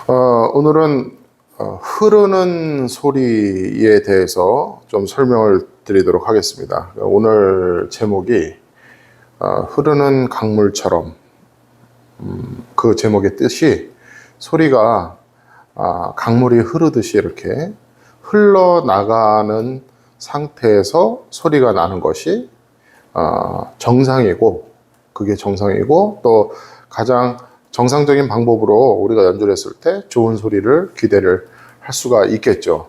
오늘은 흐르는 소리에 대해서 좀 설명을 드리도록 하겠습니다. 오늘 제목이 흐르는 강물처럼, 그 제목의 뜻이 소리가 강물이 흐르듯이 이렇게 흘러나가는 상태에서 소리가 나는 것이 정상이고, 그게 정상이고, 또 가장 정상적인 방법으로 우리가 연주를 했을 때 좋은 소리를 기대를 할 수가 있겠죠.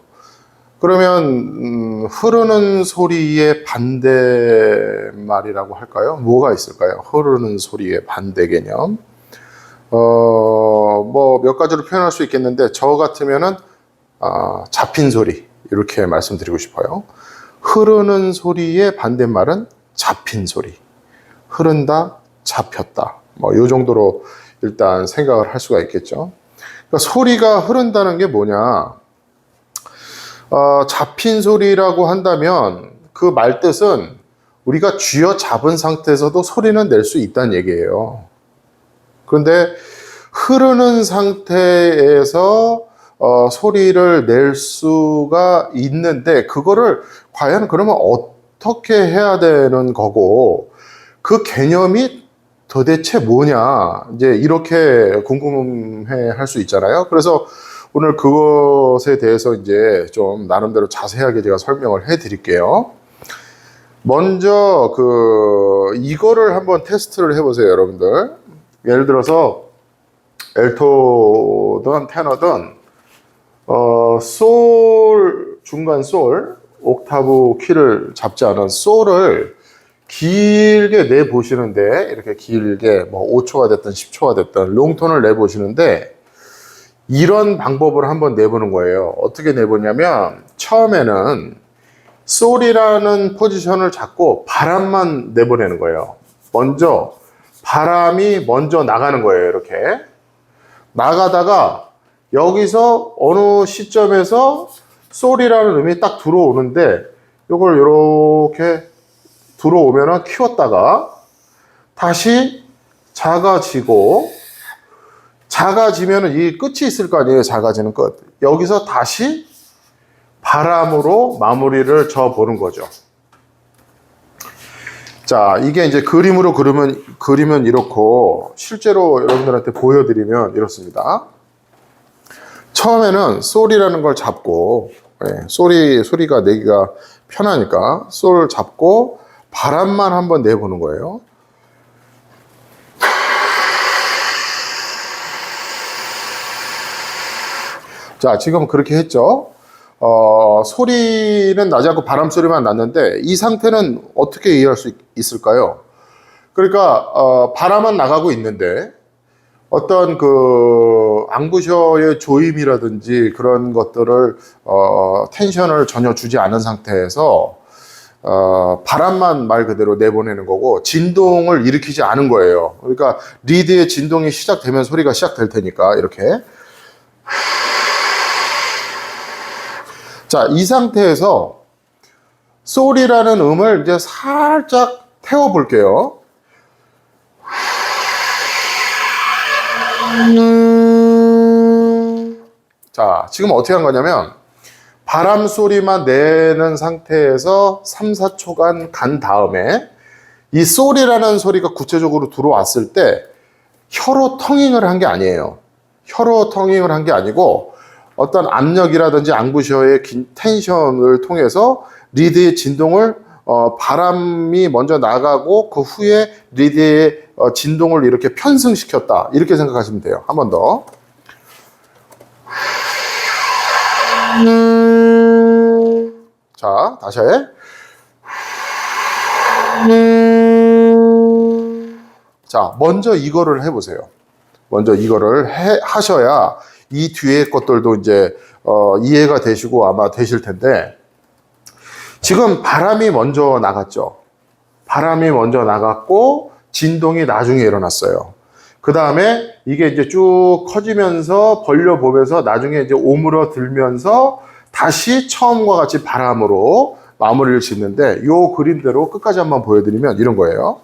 그러면 흐르는 소리의 반대말이라고 할까요? 뭐가 있을까요? 흐르는 소리의 반대 개념. 뭐 몇 가지로 표현할 수 있겠는데, 저 같으면은 잡힌 소리, 이렇게 말씀드리고 싶어요. 흐르는 소리의 반대말은 잡힌 소리. 흐른다, 잡혔다. 뭐 이 정도로 일단 생각을 할 수가 있겠죠. 그러니까 소리가 흐른다는 게 뭐냐? 잡힌 소리라고 한다면 그 말뜻은 우리가 쥐어 잡은 상태에서도 소리는 낼 수 있다는 얘기예요. 그런데 흐르는 상태에서 소리를 낼 수가 있는데, 그거를 과연 그러면 어떻게 해야 되는 거고, 그 개념이 도대체 뭐냐, 이제 이렇게 궁금해 할 수 있잖아요. 그래서 오늘 그것에 대해서 이제 좀 나름대로 자세하게 제가 설명을 해 드릴게요. 먼저 이거를 한번 테스트를 해 보세요, 여러분들. 예를 들어서 엘토든 테너든 솔, 중간 솔, 옥타브 키를 잡지 않은 솔을 길게 내보시는데, 이렇게 길게 뭐 5초가 됐든 10초가 됐든 롱톤을 내보시는데, 이런 방법을 한번 내보는 거예요. 어떻게 내보냐면, 처음에는 솔이라는 포지션을 잡고 바람만 내보내는 거예요. 먼저 바람이 먼저 나가는 거예요. 이렇게 나가다가 여기서 어느 시점에서 솔이라는 음이 딱 들어오는데, 이걸 이렇게 들어오면은 키웠다가 다시 작아지고, 작아지면은 이 끝이 있을 거 아니에요. 작아지는 끝. 여기서 다시 바람으로 마무리를 져 보는 거죠. 자, 이게 이제 그림으로 그리면 이렇고, 실제로 여러분들한테 보여드리면 이렇습니다. 처음에는 솔이라는 걸 잡고, 소리가 내기가 편하니까 솔 잡고 바람만 한번 내보는 거예요. 자, 지금 그렇게 했죠. 소리는 나지 않고 바람 소리만 났는데, 이 상태는 어떻게 이해할 수 있을까요? 그러니까 바람은 나가고 있는데, 어떤 앙부셔의 조임이라든지 그런 것들을 텐션을 전혀 주지 않은 상태에서 바람만 말 그대로 내보내는 거고, 진동을 일으키지 않은 거예요. 그러니까 리드의 진동이 시작되면 소리가 시작될 테니까, 이렇게. 자, 이 상태에서 솔이라는 음을 이제 살짝 태워 볼게요. 자, 지금 어떻게 한 거냐면, 바람 소리만 내는 상태에서 3, 4초간 간 다음에, 이 솔이라는 소리가 구체적으로 들어왔을 때 혀로 텅잉을 한 게 아니에요. 혀로 텅잉을 한 게 아니고, 어떤 압력이라든지 앙부셔의 텐션을 통해서 리드의 진동을 바람이 먼저 나가고, 그 후에 리드의 진동을 이렇게 편승시켰다, 이렇게 생각하시면 돼요. 한 번 더. 자, 다시. 자, 먼저 이거를 해보세요. 먼저 이거를 하셔야 이 뒤에 것들도 이제 이해가 되시고 아마 되실 텐데, 지금 바람이 먼저 나갔죠. 바람이 먼저 나갔고 진동이 나중에 일어났어요. 그 다음에 이게 이제 쭉 커지면서 벌려보면서 나중에 이제 오므러 들면서 다시 처음과 같이 바람으로 마무리를 짓는데, 이 그림대로 끝까지 한번 보여드리면 이런 거예요.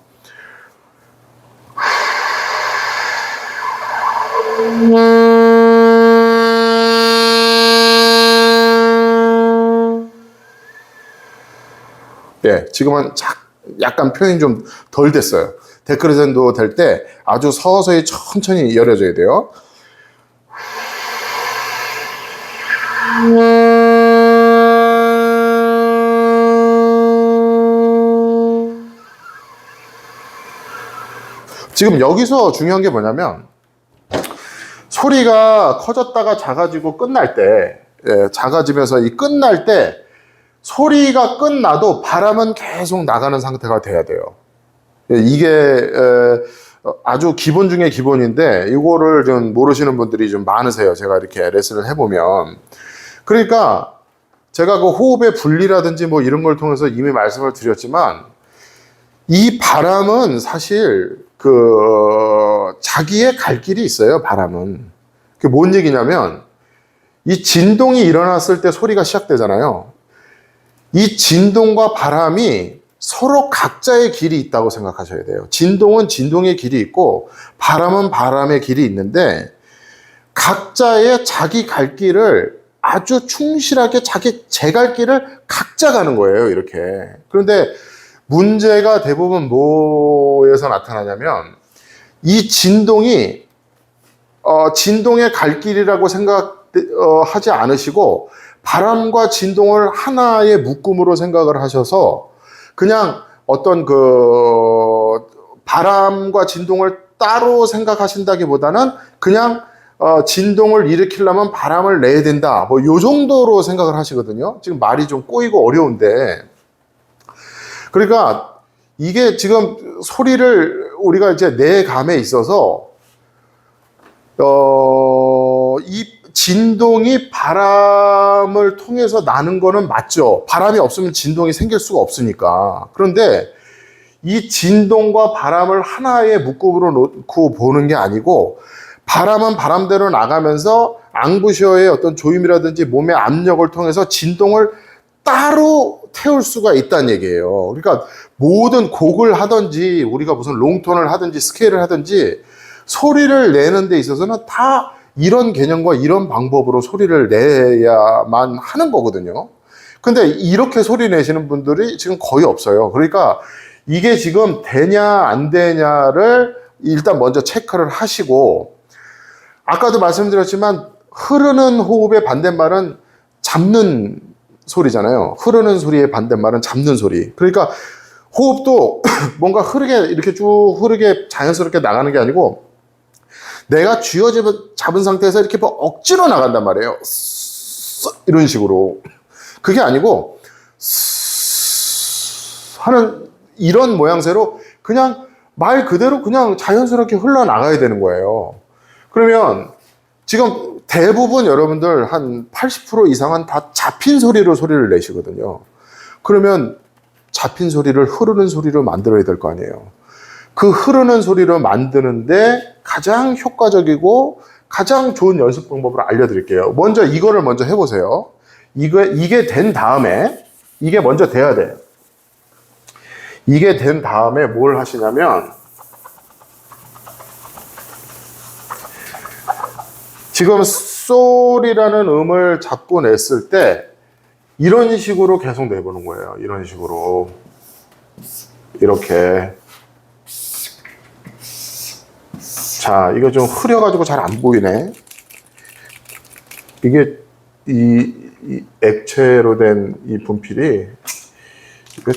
예, 지금은 약간 표현이 좀 덜 됐어요. 데크레센도 될 때 아주 서서히 천천히 열어줘야 돼요. 지금 여기서 중요한 게 뭐냐면 소리가 커졌다가 작아지고 끝날 때, 예, 작아지면서 이 끝날 때 소리가 끝나도 바람은 계속 나가는 상태가 돼야 돼요. 예, 이게 아주 기본 중에 기본인데 이거를 좀 모르시는 분들이 좀 많으세요. 제가 이렇게 레슨을 해보면. 그러니까 제가 그 호흡의 분리라든지 뭐 이런 걸 통해서 이미 말씀을 드렸지만 이 바람은 사실 자기의 갈 길이 있어요. 바람은. 그게 뭔 얘기냐면 이 진동이 일어났을 때 소리가 시작되잖아요. 이 진동과 바람이 서로 각자의 길이 있다고 생각하셔야 돼요. 진동은 진동의 길이 있고 바람은 바람의 길이 있는데 각자의 자기 갈 길을 아주 충실하게 제 갈 길을 각자 가는 거예요. 이렇게. 그런데 문제가 대부분 뭐에서 나타나냐면 이 진동이 진동의 갈 길이라고 생각하지 않으시고 바람과 진동을 하나의 묶음으로 생각을 하셔서 그냥 어떤 바람과 진동을 따로 생각하신다기보다는 그냥 진동을 일으키려면 바람을 내야 된다. 뭐 요 정도로 생각을 하시거든요. 지금 말이 좀 꼬이고 어려운데. 그러니까 이게 지금 소리를 우리가 이제 내 감에 있어서 이 진동이 바람을 통해서 나는 거는 맞죠. 바람이 없으면 진동이 생길 수가 없으니까. 그런데 이 진동과 바람을 하나의 묶음으로 놓고 보는 게 아니고 바람은 바람대로 나가면서 앙부셔의 어떤 조임이라든지 몸의 압력을 통해서 진동을 따로 태울 수가 있다는 얘기예요. 그러니까 모든 곡을 하든지 우리가 무슨 롱톤을 하든지 스케일을 하든지 소리를 내는 데 있어서는 다 이런 개념과 이런 방법으로 소리를 내야만 하는 거거든요. 근데 이렇게 소리 내시는 분들이 지금 거의 없어요. 그러니까 이게 지금 되냐 안 되냐를 일단 먼저 체크를 하시고, 아까도 말씀드렸지만 흐르는 호흡의 반대말은 잡는 소리잖아요. 흐르는 소리의 반대말은 잡는 소리. 그러니까 호흡도 뭔가 흐르게 이렇게 쭉 흐르게 자연스럽게 나가는 게 아니고 내가 쥐어잡은 상태에서 이렇게 뭐 억지로 나간단 말이에요. 이런 식으로. 그게 아니고 하는 이런 모양새로 그냥 말 그대로 그냥 자연스럽게 흘러나가야 되는 거예요. 그러면 지금 대부분 여러분들 한 80% 이상은 다 잡힌 소리로 소리를 내시거든요. 그러면 잡힌 소리를 흐르는 소리로 만들어야 될 거 아니에요. 그 흐르는 소리로 만드는데 가장 효과적이고 가장 좋은 연습 방법을 알려드릴게요. 먼저 이거를 먼저 해보세요. 이게 된 다음에, 이게 먼저 돼야 돼요. 이게 된 다음에 뭘 하시냐면, 지금 솔이라는 음을 잡고 냈을 때 이런 식으로 계속 내보는 거예요. 이런 식으로. 이렇게. 자, 이거 좀 흐려가지고 잘 안 보이네. 이게 이 액체로 된 이 분필이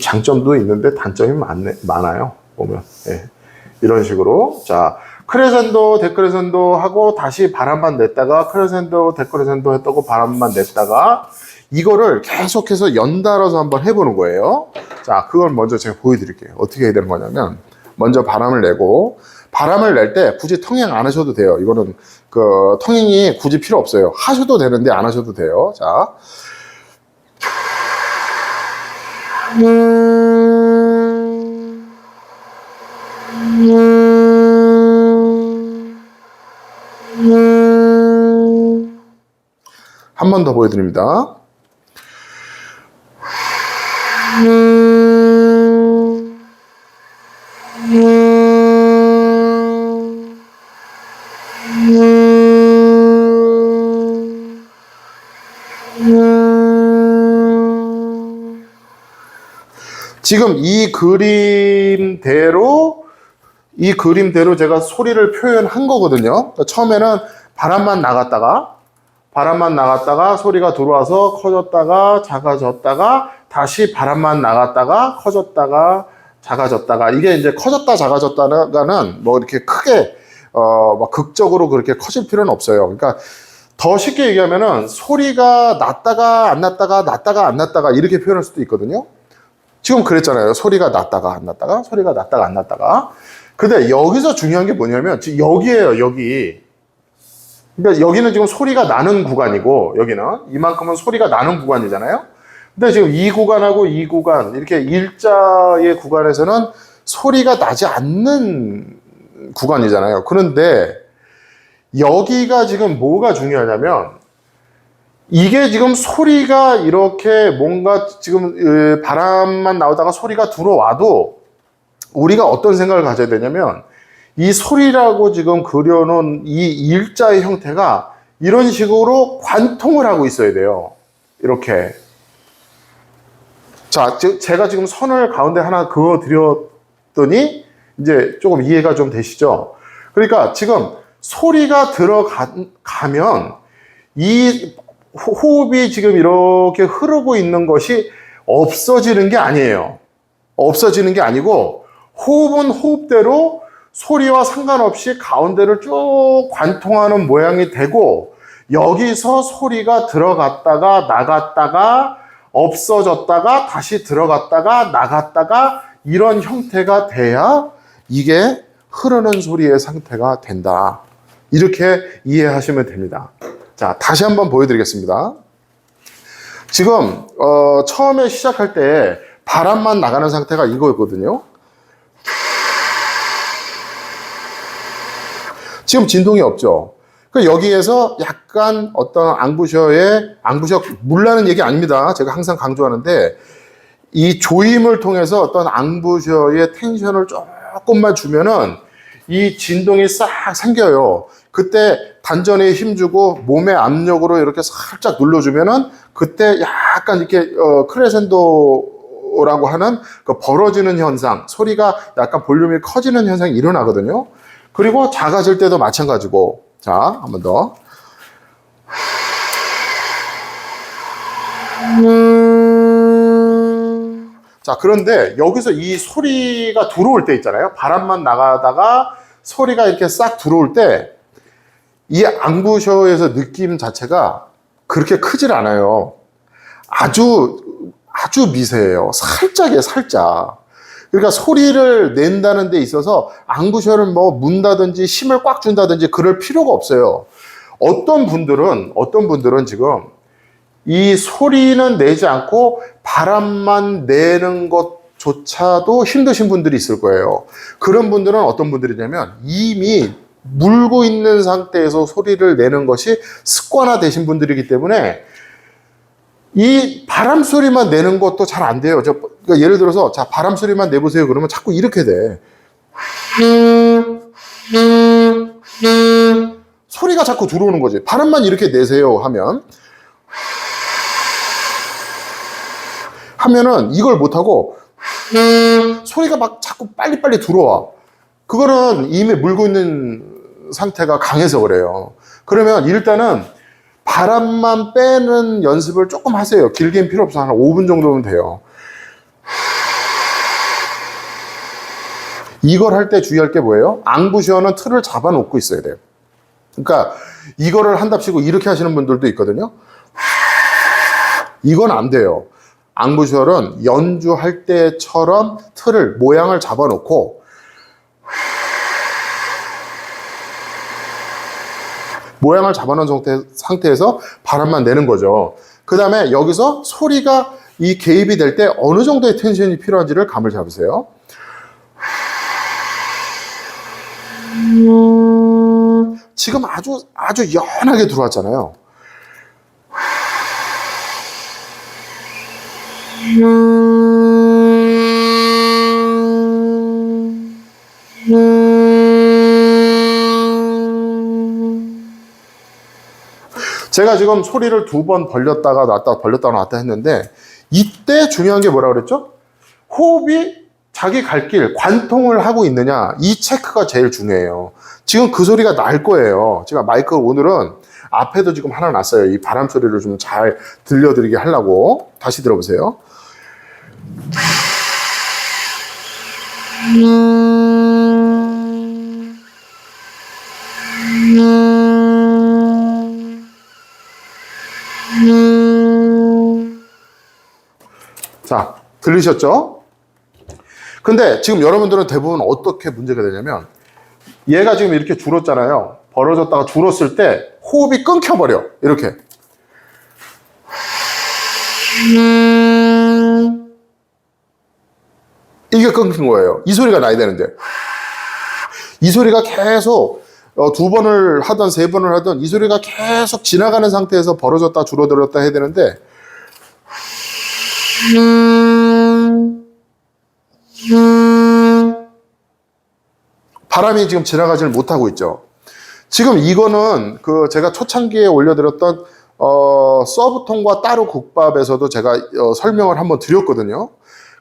장점도 있는데 단점이 많아요. 보면. 예. 이런 식으로. 자, 크레센도, 데크레센도 하고 다시 바람만 냈다가 크레센도, 데크레센도 했다고 바람만 냈다가 이거를 계속해서 연달아서 한번 해보는 거예요. 자, 그걸 먼저 제가 보여드릴게요. 어떻게 해야 되는 거냐면 먼저 바람을 내고, 바람을 낼 때 굳이 통행 안 하셔도 돼요. 이거는 통행이 굳이 필요 없어요. 하셔도 되는데 안 하셔도 돼요. 자. 한 번 더 보여드립니다. 지금 이 그림대로 제가 소리를 표현한 거거든요. 그러니까 처음에는 바람만 나갔다가 소리가 들어와서 커졌다가 작아졌다가 다시 바람만 나갔다가 커졌다가 작아졌다가, 이게 이제 커졌다 작아졌다가는 뭐 이렇게 크게 막 극적으로 그렇게 커질 필요는 없어요. 그러니까 더 쉽게 얘기하면은 소리가 났다가 안 났다가 났다가 안 났다가 이렇게 표현할 수도 있거든요. 지금 그랬잖아요. 소리가 났다가 안 났다가, 소리가 났다가 안 났다가. 근데 여기서 중요한 게 뭐냐면 지금 여기에요, 여기. 그러니까 여기는 지금 소리가 나는 구간이고, 여기는 이만큼은 소리가 나는 구간이잖아요. 근데 지금 이 구간하고 이 구간, 이렇게 일자의 구간에서는 소리가 나지 않는 구간이잖아요. 그런데 여기가 지금 뭐가 중요하냐면, 이게 지금 소리가 이렇게 뭔가 지금 바람만 나오다가 소리가 들어와도 우리가 어떤 생각을 가져야 되냐면, 이 소리라고 지금 그려놓은 이 일자의 형태가 이런 식으로 관통을 하고 있어야 돼요. 이렇게. 자, 제가 지금 선을 가운데 하나 그어드렸더니 이제 조금 이해가 좀 되시죠? 그러니까 지금 소리가 들어가면 이 호흡이 지금 이렇게 흐르고 있는 것이 없어지는 게 아니에요. 없어지는 게 아니고 호흡은 호흡대로 소리와 상관없이 가운데를 쭉 관통하는 모양이 되고, 여기서 소리가 들어갔다가 나갔다가 없어졌다가 다시 들어갔다가 나갔다가 이런 형태가 돼야 이게 흐르는 소리의 상태가 된다. 이렇게 이해하시면 됩니다. 자, 다시 한번 보여드리겠습니다. 지금 처음에 시작할 때 바람만 나가는 상태가 이거였거든요. 지금 진동이 없죠. 그러니까 여기에서 약간 어떤 앙부셔, 물라는 얘기 아닙니다. 제가 항상 강조하는데, 이 조임을 통해서 어떤 앙부셔의 텐션을 조금만 주면은 이 진동이 싹 생겨요. 그때 단전에 힘주고 몸의 압력으로 이렇게 살짝 눌러주면은 그때 약간 이렇게 크레센도라고 하는 그 벌어지는 현상, 소리가 약간 볼륨이 커지는 현상이 일어나거든요. 그리고 작아질 때도 마찬가지고. 자, 한 번 더. 자, 그런데 여기서 이 소리가 들어올 때 있잖아요. 바람만 나가다가 소리가 이렇게 싹 들어올 때 이 앙부셔에서 느낌 자체가 그렇게 크질 않아요. 아주 미세해요. 살짝이에요, 살짝. 그러니까 소리를 낸다는 데 있어서 앙부셔를 뭐 문다든지 힘을 꽉 준다든지 그럴 필요가 없어요. 어떤 분들은 지금 이 소리는 내지 않고 바람만 내는 것조차도 힘드신 분들이 있을 거예요. 그런 분들은 어떤 분들이냐면 이미 물고 있는 상태에서 소리를 내는 것이 습관화되신 분들이기 때문에 이 바람 소리만 내는 것도 잘 안 돼요. 그러니까 예를 들어서 자, 바람 소리만 내보세요. 그러면 자꾸 이렇게 돼. 소리가 자꾸 들어오는 거지. 바람만 이렇게 내세요 하면은 이걸 못하고 소리가 막 자꾸 빨리빨리 들어와. 그거는 이미 물고 있는 상태가 강해서 그래요. 그러면 일단은 바람만 빼는 연습을 조금 하세요. 길게는 필요 없어. 한 5분 정도면 돼요. 이걸 할 때 주의할 게 뭐예요? 앙부셔는 틀을 잡아놓고 있어야 돼요. 그러니까 이거를 한답시고 이렇게 하시는 분들도 있거든요. 이건 안 돼요. 앙부셔는 연주할 때처럼 틀을, 모양을 잡아놓고 모양을 잡아놓은 상태에서 바람만 내는 거죠. 그 다음에 여기서 소리가 이 개입이 될 때 어느 정도의 텐션이 필요한지를 감을 잡으세요. 지금 아주 연하게 들어왔잖아요. 제가 지금 소리를 2번 벌렸다가 놨다 했는데 이때 중요한 게 뭐라 그랬죠? 호흡이 자기 갈 길, 관통을 하고 있느냐, 이 체크가 제일 중요해요. 지금 그 소리가 날 거예요. 제가 마이크를 오늘은 앞에도 지금 하나 놨어요. 이 바람 소리를 좀 잘 들려드리게 하려고. 다시 들어보세요. 자, 들리셨죠? 근데 지금 여러분들은 대부분 어떻게 문제가 되냐면 얘가 지금 이렇게 줄었잖아요. 벌어졌다가 줄었을 때 호흡이 끊겨버려. 이렇게. 이게 끊긴 거예요. 이 소리가 나야 되는데. 이 소리가 계속 2번을 하든 3번을 하든 이 소리가 계속 지나가는 상태에서 벌어졌다 줄어들었다 해야 되는데 바람이 지금 지나가지를 못하고 있죠. 지금 이거는 그 제가 초창기에 올려드렸던 서브톤과 따로 국밥에서도 제가 설명을 한번 드렸거든요.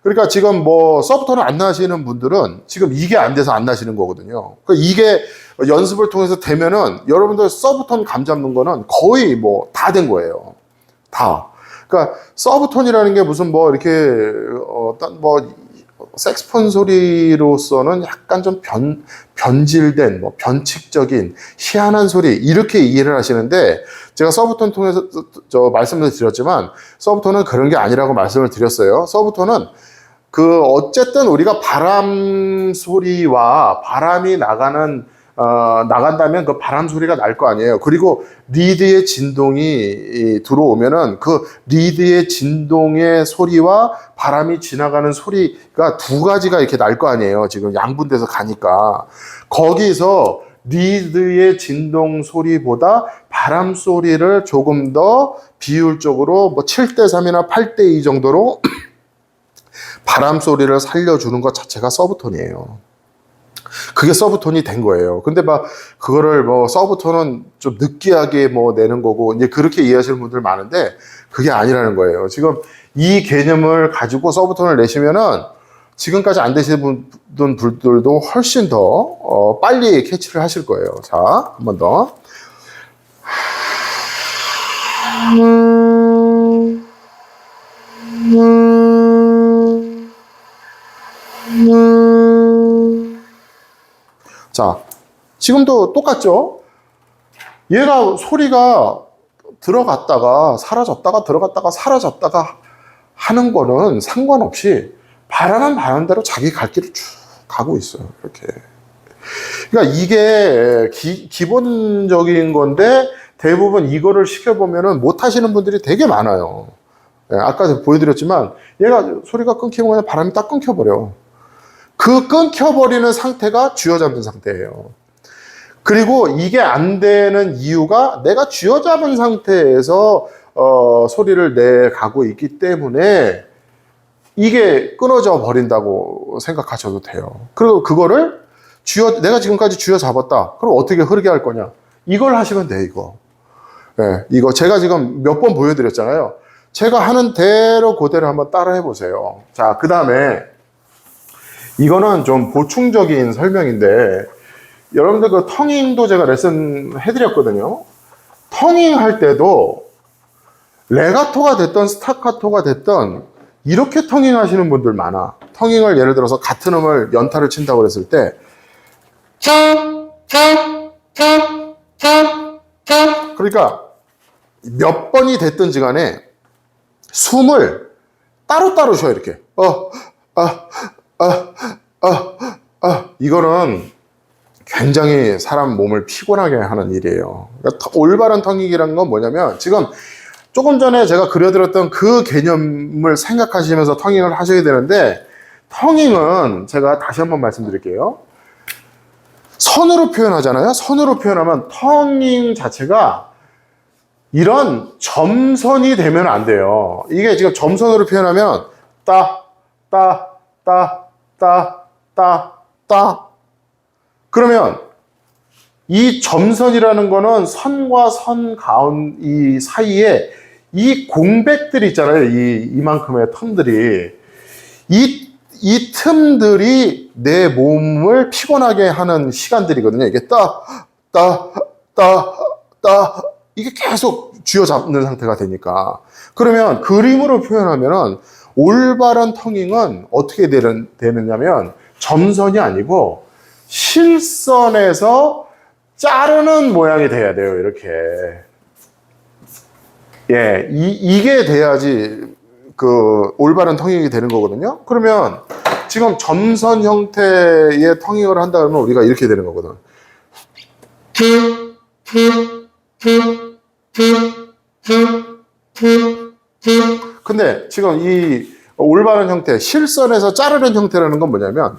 그러니까 지금 뭐 서브톤을 안 나시는 분들은 지금 이게 안 돼서 안 나시는 거거든요. 그러니까 이게 연습을 통해서 되면은 여러분들 서브톤 감 잡는 거는 거의 뭐 다 된 거예요. 다. 그러니까 서브톤이라는 게 무슨 뭐 이렇게 뭐 색스폰 소리로서는 약간 좀 변질된 뭐 변칙적인 희한한 소리 이렇게 이해를 하시는데 제가 서브톤 통해서 말씀을 드렸지만 서브톤은 그런 게 아니라고 말씀을 드렸어요. 서브톤은 그 어쨌든 우리가 바람 소리와 바람이 나간다면 그 바람 소리가 날 거 아니에요. 그리고 리드의 진동이 들어오면은 그 리드의 진동의 소리와 바람이 지나가는 소리가 두 가지가 이렇게 날 거 아니에요. 지금 양분돼서 가니까. 거기서 리드의 진동 소리보다 바람 소리를 조금 더 비율적으로 뭐 7대3이나 8대2 정도로 바람 소리를 살려주는 것 자체가 서브톤이에요. 그게 서브톤이 된 거예요. 근데 막 그거를 뭐 서브톤은 좀 느끼하게 뭐 내는 거고 이제 그렇게 이해하시는 분들 많은데 그게 아니라는 거예요. 지금 이 개념을 가지고 서브톤을 내시면은 지금까지 안 되시는 분들도 훨씬 더 빨리 캐치를 하실 거예요. 자, 한 번 더. 자, 지금도 똑같죠? 얘가 소리가 들어갔다가 사라졌다가 들어갔다가 사라졌다가 하는 거는 상관없이 바라는 바람대로 자기 갈 길을 쭉 가고 있어요. 이렇게. 그러니까 이게 기본적인 건데 대부분 이거를 시켜보면은 못 하시는 분들이 되게 많아요. 아까 보여드렸지만 얘가 소리가 끊기면 그냥 바람이 딱 끊겨버려. 그 끊겨버리는 상태가 쥐어잡는 상태예요. 그리고 이게 안 되는 이유가 내가 쥐어잡은 상태에서 소리를 내가고 있기 때문에 이게 끊어져 버린다고 생각하셔도 돼요. 그리고 그거를 내가 지금까지 쥐어잡았다. 그럼 어떻게 흐르게 할 거냐? 이걸 하시면 돼, 이거. 네, 이거 제가 지금 몇 번 보여드렸잖아요. 제가 하는 대로 그대로 한번 따라 해보세요. 자, 그 다음에 이거는 좀 보충적인 설명인데 여러분들 그 텅잉도 제가 레슨 해드렸거든요. 텅잉 할 때도 레가토가 됐던 스타카토가 됐던 이렇게 텅잉 하시는 분들 많아. 텅잉을 예를 들어서 같은 음을 연타를 친다고 그랬을 때 그러니까 몇 번이 됐든지 간에 숨을 따로따로 쉬어 이렇게 이거는 굉장히 사람 몸을 피곤하게 하는 일이에요. 그러니까 올바른 텅잉이라는 건 뭐냐면 지금 조금 전에 제가 그려드렸던 그 개념을 생각하시면서 텅잉을 하셔야 되는데 텅잉은 제가 다시 한번 말씀드릴게요. 선으로 표현하잖아요. 선으로 표현하면 텅잉 자체가 이런 점선이 되면 안 돼요. 이게 지금 점선으로 표현하면 따 그러면 이 점선이라는 거는 선과 선 가운 이 사이에 이 공백들이 있잖아요. 이만큼의 텀들이 이 틈들이 내 몸을 피곤하게 하는 시간들이거든요. 이게 이게 계속 쥐어잡는 상태가 되니까. 그러면 그림으로 표현하면은 올바른 터닝은 어떻게 되느냐면 점선이 아니고 실선에서 자르는 모양이 돼야 돼요. 이렇게. 예, 이게 돼야지 그 올바른 터닝이 되는 거거든요. 그러면 지금 점선 형태의 터닝을 한다 그러면 우리가 이렇게 되는 거거든. 근데 지금 이 올바른 형태, 실선에서 자르는 형태라는 건 뭐냐면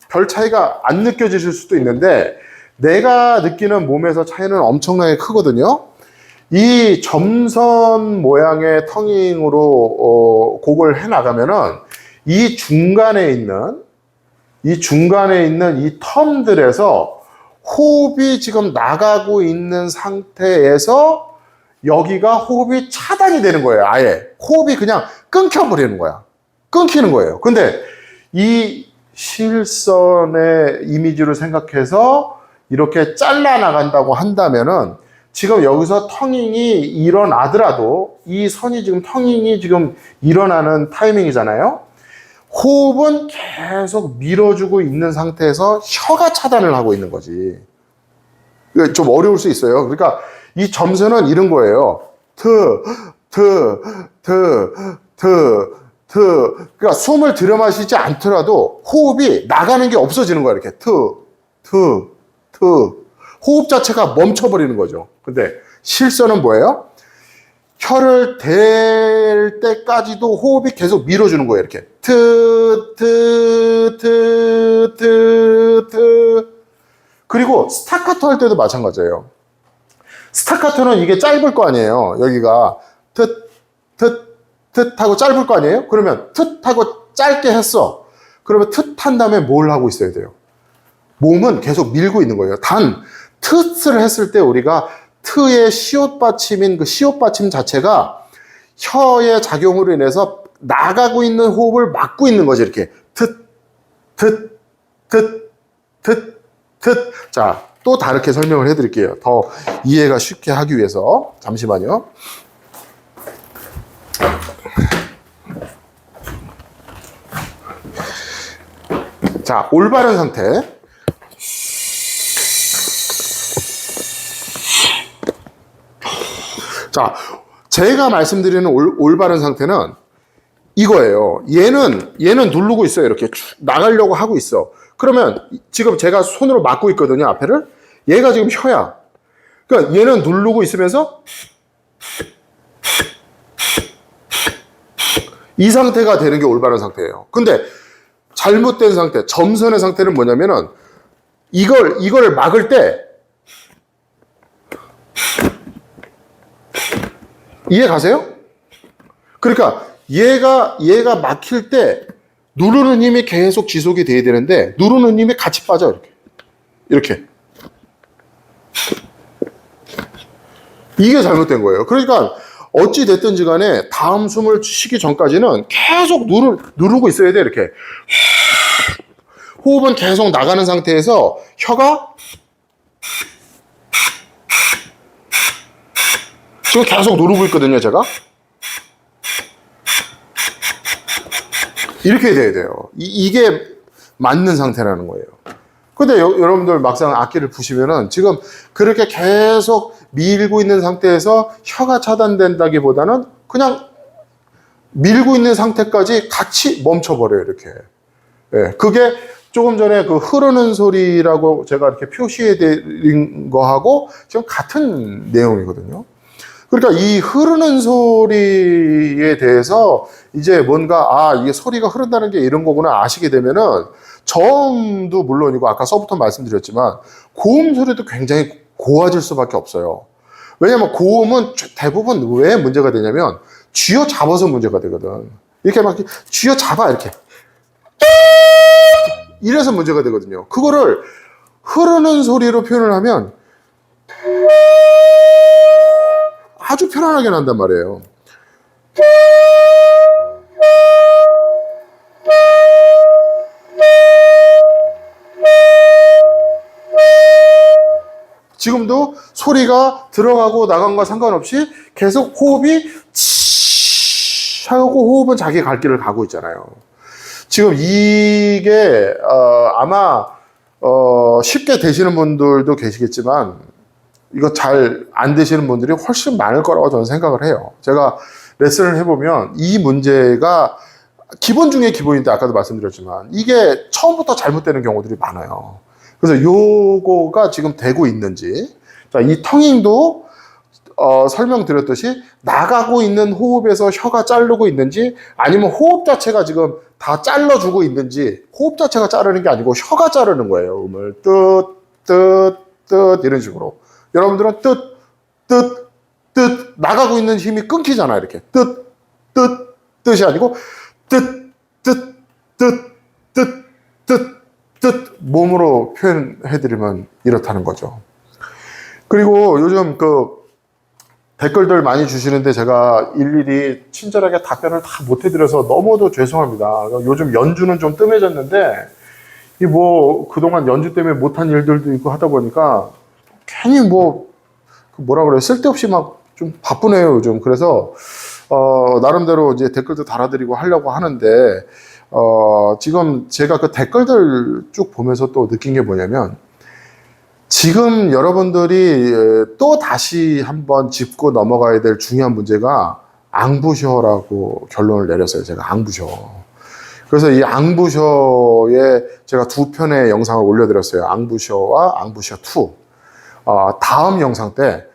별 차이가 안 느껴지실 수도 있는데 내가 느끼는 몸에서 차이는 엄청나게 크거든요. 이 점선 모양의 터닝으로 곡을 해 나가면은 이 중간에 있는 이 텀들에서 호흡이 지금 나가고 있는 상태에서 여기가 호흡이 차단이 되는 거예요. 아예 호흡이 그냥 끊겨버리는 거야. 끊기는 거예요. 근데 이 실선의 이미지로 생각해서 이렇게 잘라 나간다고 한다면은 지금 여기서 터닝이 일어나더라도 이 선이 지금 터닝이 지금 일어나는 타이밍이잖아요. 호흡은 계속 밀어주고 있는 상태에서 혀가 차단을 하고 있는 거지. 좀 어려울 수 있어요. 그러니까 이 점선은 이런 거예요. 그러니까 숨을 들여마시지 않더라도 호흡이 나가는 게 없어지는 거야. 이렇게 호흡 자체가 멈춰버리는 거죠. 근데 실선은 뭐예요? 혀를 댈 때까지도 호흡이 계속 밀어주는 거예요. 이렇게 그리고 스타카토 할 때도 마찬가지예요. 스타카토는 이게 짧을 거 아니에요. 여기가 하고 짧을 거 아니에요? 그러면 하고 짧게 했어. 그러면 한 다음에 뭘 하고 있어야 돼요? 몸은 계속 밀고 있는 거예요. 단 를 했을 때 우리가 의 시옷 받침인 그 시옷 받침 자체가 혀의 작용으로 인해서 나가고 있는 호흡을 막고 있는 거죠. 이렇게 자, 또 다르게 설명을 해드릴게요. 더 이해가 쉽게 하기 위해서. 잠시만요. 자, 올바른 상태. 자, 제가 말씀드리는 올바른 상태는 이거예요. 얘는 누르고 있어요. 이렇게 나가려고 하고 있어. 그러면 지금 제가 손으로 막고 있거든요. 앞에를. 얘가 지금 혀야. 그러니까 얘는 누르고 있으면서 이 상태가 되는 게 올바른 상태예요. 근데 잘못된 상태, 점선의 상태는 뭐냐면은 이걸 막을 때 이해 가세요? 그러니까 얘가 막힐 때 누르는 힘이 계속 지속이 돼야 되는데 누르는 힘이 같이 빠져. 이렇게 이게 잘못된 거예요. 그러니까 어찌 됐든지 간에 다음 숨을 쉬기 전까지는 계속 누르고 있어야 돼. 이렇게 호흡은 계속 나가는 상태에서 혀가 지금 계속 누르고 있거든요. 제가 이렇게 돼야 돼요. 이게 맞는 상태라는 거예요. 근데 여러분들 막상 악기를 부시면은 지금 그렇게 계속 밀고 있는 상태에서 혀가 차단된다기보다는 그냥 밀고 있는 상태까지 같이 멈춰버려요. 이렇게. 예, 그게 조금 전에 그 흐르는 소리라고 제가 이렇게 표시해 드린 거하고 지금 같은 내용이거든요. 그러니까 이 흐르는 소리에 대해서 이제 뭔가 이게 소리가 흐른다는 게 이런 거구나 아시게 되면은 저음도 물론이고 아까 서부터 말씀드렸지만 고음 소리도 굉장히 고와질 수밖에 없어요. 왜냐면 고음은 대부분 왜 문제가 되냐면 쥐어 잡아서 문제가 되거든. 이렇게 막 쥐어 잡아 이렇게 이래서 문제가 되거든요. 그거를 흐르는 소리로 표현을 하면 아주 편안하게 난단 말이에요. 지금도 소리가 들어가고 나간과 상관없이 계속 호흡이 치 하고 호흡은 자기 갈 길을 가고 있잖아요. 지금 이게 아마 쉽게 되시는 분들도 계시겠지만 이거 잘 안 되시는 분들이 훨씬 많을 거라고 저는 생각을 해요. 제가 레슨을 해보면 이 문제가 기본 중에 기본인데 아까도 말씀드렸지만 이게 처음부터 잘못되는 경우들이 많아요. 그래서 요거가 지금 되고 있는지, 자, 이 텅잉도 설명드렸듯이 나가고 있는 호흡에서 혀가 자르고 있는지 아니면 호흡 자체가 지금 다 잘라주고 있는지, 호흡 자체가 자르는 게 아니고 혀가 자르는 거예요. 음을 뜻 이런 식으로. 여러분들은 뜻 나가고 있는 힘이 끊기잖아요. 이렇게 뜻이 아니고 뜻 몸으로 표현해드리면 이렇다는 거죠. 그리고 요즘 댓글들 많이 주시는데 제가 일일이 친절하게 답변을 다 못 해드려서 너무도 죄송합니다. 요즘 연주는 좀 뜸해졌는데 이 그동안 연주 때문에 못한 일들도 있고 하다 보니까 괜히 뭐라 그래요, 쓸데없이 막 좀 바쁘네요 요즘. 그래서 나름대로 이제 댓글도 달아드리고 하려고 하는데 지금 제가 그 댓글들 쭉 보면서 또 느낀 게 뭐냐면, 지금 여러분들이 또 다시 한번 짚고 넘어가야 될 중요한 문제가 앙부셔라고 결론을 내렸어요. 제가 앙부셔. 그래서 이 앙부셔에 제가 2편의 영상을 올려드렸어요. 앙부셔와 앙부셔 2. 다음 영상 때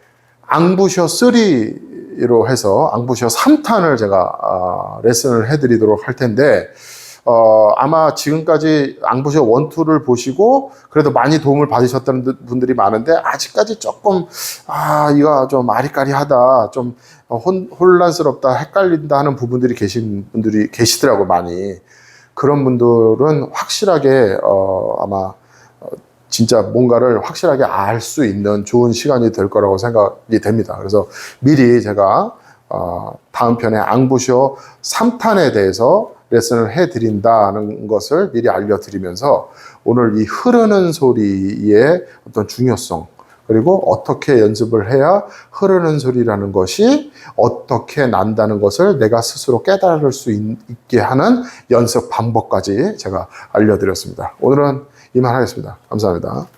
앙부셔 3로 해서 앙부셔 3탄을 제가 레슨을 해드리도록 할 텐데, 아마 지금까지 앙부셔 1, 2를 보시고 그래도 많이 도움을 받으셨다는 분들이 많은데 아직까지 조금 이거 좀 아리까리하다, 좀 혼란스럽다, 헷갈린다 하는 부분들이 계신 분들이 계시더라고 많이. 그런 분들은 확실하게 아마 진짜 뭔가를 확실하게 알 수 있는 좋은 시간이 될 거라고 생각이 됩니다. 그래서 미리 제가 다음 편에 앙부셔 3탄에 대해서 레슨을 해드린다는 것을 미리 알려드리면서 오늘 이 흐르는 소리의 어떤 중요성, 그리고 어떻게 연습을 해야 흐르는 소리라는 것이 어떻게 난다는 것을 내가 스스로 깨달을 수 있게 하는 연습 방법까지 제가 알려드렸습니다. 오늘은 이만 하겠습니다. 감사합니다.